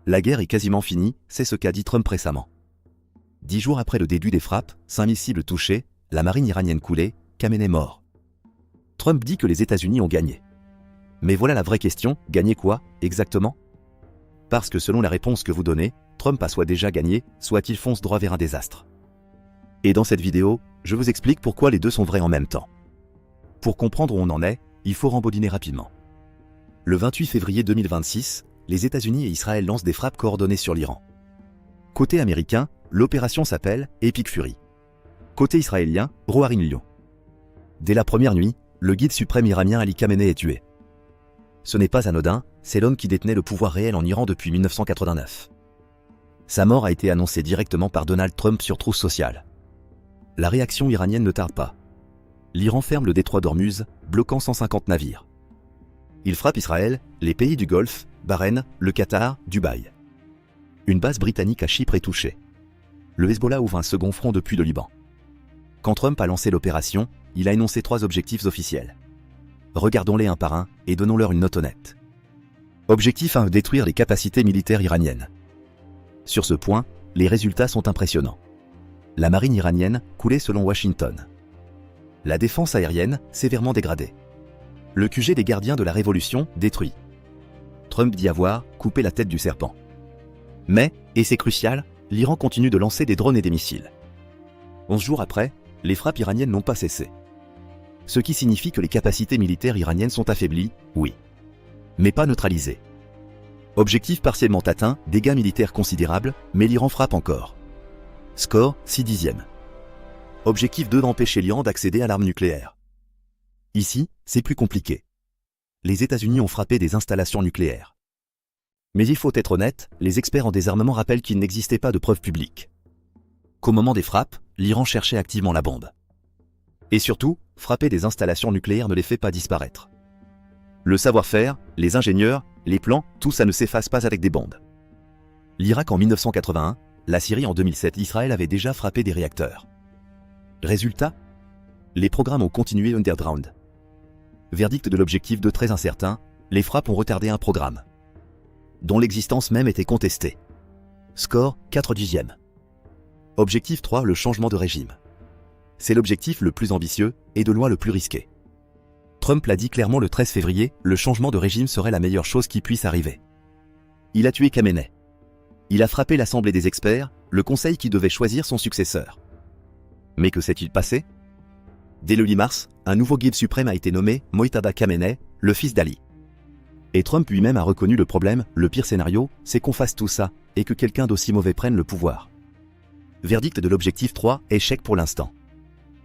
La guerre est quasiment finie, c'est ce qu'a dit Trump récemment. 10 jours après le début des frappes, 5000 cibles touchées, la marine iranienne coulée, Khamenei mort. Trump dit que les États-Unis ont gagné. Mais voilà la vraie question, gagner quoi, exactement? Parce que selon la réponse que vous donnez, Trump a soit déjà gagné, soit il fonce droit vers un désastre. Et dans cette vidéo, je vous explique pourquoi les deux sont vrais en même temps. Pour comprendre où on en est, il faut rembobiner rapidement. Le 28 février 2026, les États-Unis et Israël lancent des frappes coordonnées sur l'Iran. Côté américain, l'opération s'appelle Epic Fury. Côté israélien, Roaring Lion. Dès la première nuit, le guide suprême iranien Ali Khamenei est tué. Ce n'est pas anodin, c'est l'homme qui détenait le pouvoir réel en Iran depuis 1989. Sa mort a été annoncée directement par Donald Trump sur Truth Social. La réaction iranienne ne tarde pas. L'Iran ferme le détroit d'Ormuz, bloquant 150 navires. Il frappe Israël, les pays du Golfe, Bahreïn, le Qatar, Dubaï. Une base britannique à Chypre est touchée. Le Hezbollah ouvre un second front depuis le Liban. Quand Trump a lancé l'opération, il a énoncé 3 objectifs officiels. Regardons-les un par un et donnons-leur une note honnête. Objectif 1, détruire les capacités militaires iraniennes. Sur ce point, les résultats sont impressionnants. La marine iranienne coulée selon Washington. La défense aérienne sévèrement dégradée. Le QG des gardiens de la révolution détruit. Trump dit avoir coupé la tête du serpent. Mais, et c'est crucial, l'Iran continue de lancer des drones et des missiles. 11 jours après, les frappes iraniennes n'ont pas cessé. Ce qui signifie que les capacités militaires iraniennes sont affaiblies, oui. Mais pas neutralisées. Objectif partiellement atteint, dégâts militaires considérables, mais l'Iran frappe encore. Score, 6/10. Objectif 2, d'empêcher l'Iran d'accéder à l'arme nucléaire. Ici, c'est plus compliqué. Les États-Unis ont frappé des installations nucléaires. Mais il faut être honnête, les experts en désarmement rappellent qu'il n'existait pas de preuves publiques. Qu'au moment des frappes, l'Iran cherchait activement la bombe. Et surtout, frapper des installations nucléaires ne les fait pas disparaître. Le savoir-faire, les ingénieurs, les plans, tout ça ne s'efface pas avec des bombes. L'Irak en 1981, la Syrie en 2007, Israël avait déjà frappé des réacteurs. Résultat ? Les programmes ont continué underground. Verdict de l'objectif 2 très incertain, les frappes ont retardé un programme, dont l'existence même était contestée. Score, 4/10. Objectif 3, le changement de régime. C'est l'objectif le plus ambitieux et de loin le plus risqué. Trump l'a dit clairement le 13 février, le changement de régime serait la meilleure chose qui puisse arriver. Il a tué Khamenei. Il a frappé l'Assemblée des experts, le conseil qui devait choisir son successeur. Mais que s'est-il passé ? Dès le 8 mars, un nouveau guide suprême a été nommé Mojtaba Khamenei, le fils d'Ali. Et Trump lui-même a reconnu le problème, le pire scénario, c'est qu'on fasse tout ça, et que quelqu'un d'aussi mauvais prenne le pouvoir. Verdict de l'objectif 3, échec pour l'instant.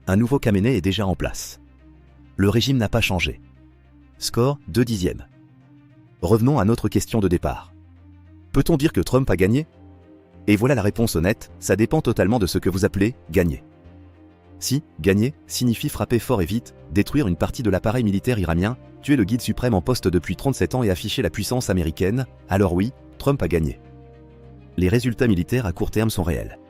Un nouveau Khamenei est déjà en place. Le régime n'a pas changé. Score, 2/10. Revenons à notre question de départ. Peut-on dire que Trump a gagné ? Et voilà la réponse honnête, ça dépend totalement de ce que vous appelez « gagner ». Si, gagner, signifie frapper fort et vite, détruire une partie de l'appareil militaire iranien, tuer le guide suprême en poste depuis 37 ans et afficher la puissance américaine, alors oui, Trump a gagné. Les résultats militaires à court terme sont réels.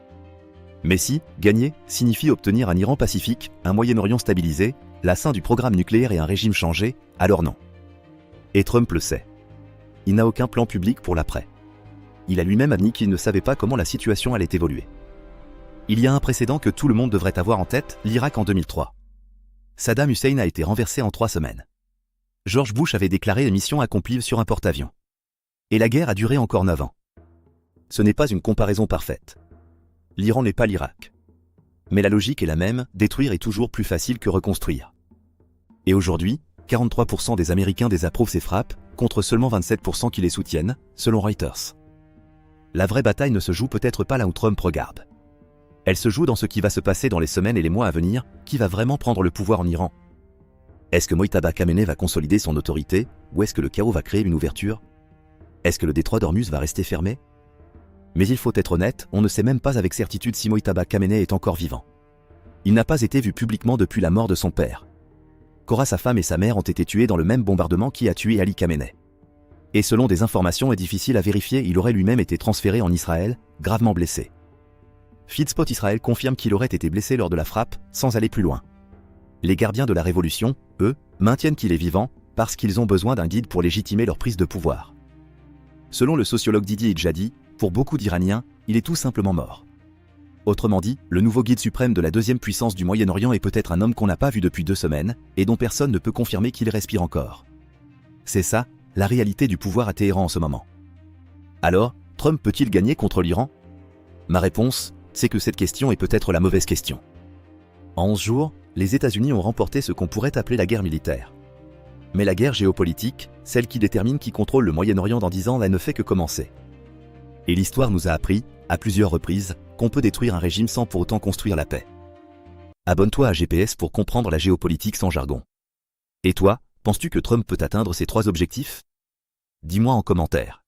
Mais si, gagner, signifie obtenir un Iran pacifique, un Moyen-Orient stabilisé, la fin du programme nucléaire et un régime changé, alors non. Et Trump le sait. Il n'a aucun plan public pour l'après. Il a lui-même admis qu'il ne savait pas comment la situation allait évoluer. Il y a un précédent que tout le monde devrait avoir en tête, l'Irak en 2003. Saddam Hussein a été renversé en 3 semaines. George Bush avait déclaré mission accomplie sur un porte-avions. Et la guerre a duré encore 9 ans. Ce n'est pas une comparaison parfaite. L'Iran n'est pas l'Irak. Mais la logique est la même, détruire est toujours plus facile que reconstruire. Et aujourd'hui, 43% des Américains désapprouvent ces frappes, contre seulement 27% qui les soutiennent, selon Reuters. La vraie bataille ne se joue peut-être pas là où Trump regarde. Elle se joue dans ce qui va se passer dans les semaines et les mois à venir, qui va vraiment prendre le pouvoir en Iran. Est-ce que Mojtaba Khamenei va consolider son autorité, ou est-ce que le chaos va créer une ouverture ? Est-ce que le détroit d'Ormuz va rester fermé ? Mais il faut être honnête, on ne sait même pas avec certitude si Mojtaba Khamenei est encore vivant. Il n'a pas été vu publiquement depuis la mort de son père. Cora, sa femme et sa mère ont été tués dans le même bombardement qui a tué Ali Khamenei. Et selon des informations difficiles à vérifier, il aurait lui-même été transféré en Israël, gravement blessé. Feedspot Israël confirme qu'il aurait été blessé lors de la frappe, sans aller plus loin. Les gardiens de la révolution, eux, maintiennent qu'il est vivant, parce qu'ils ont besoin d'un guide pour légitimer leur prise de pouvoir. Selon le sociologue Didier Idjadi, pour beaucoup d'Iraniens, il est tout simplement mort. Autrement dit, le nouveau guide suprême de la deuxième puissance du Moyen-Orient est peut-être un homme qu'on n'a pas vu depuis 2 semaines, et dont personne ne peut confirmer qu'il respire encore. C'est ça, la réalité du pouvoir à Téhéran en ce moment. Alors, Trump peut-il gagner contre l'Iran? Ma réponse, c'est que cette question est peut-être la mauvaise question. En 11 jours, les États-Unis ont remporté ce qu'on pourrait appeler la guerre militaire. Mais la guerre géopolitique, celle qui détermine qui contrôle le Moyen-Orient dans 10 ans, là ne fait que commencer. Et l'histoire nous a appris, à plusieurs reprises, qu'on peut détruire un régime sans pour autant construire la paix. Abonne-toi à GPS pour comprendre la géopolitique sans jargon. Et toi, penses-tu que Trump peut atteindre ces 3 objectifs? Dis-moi en commentaire.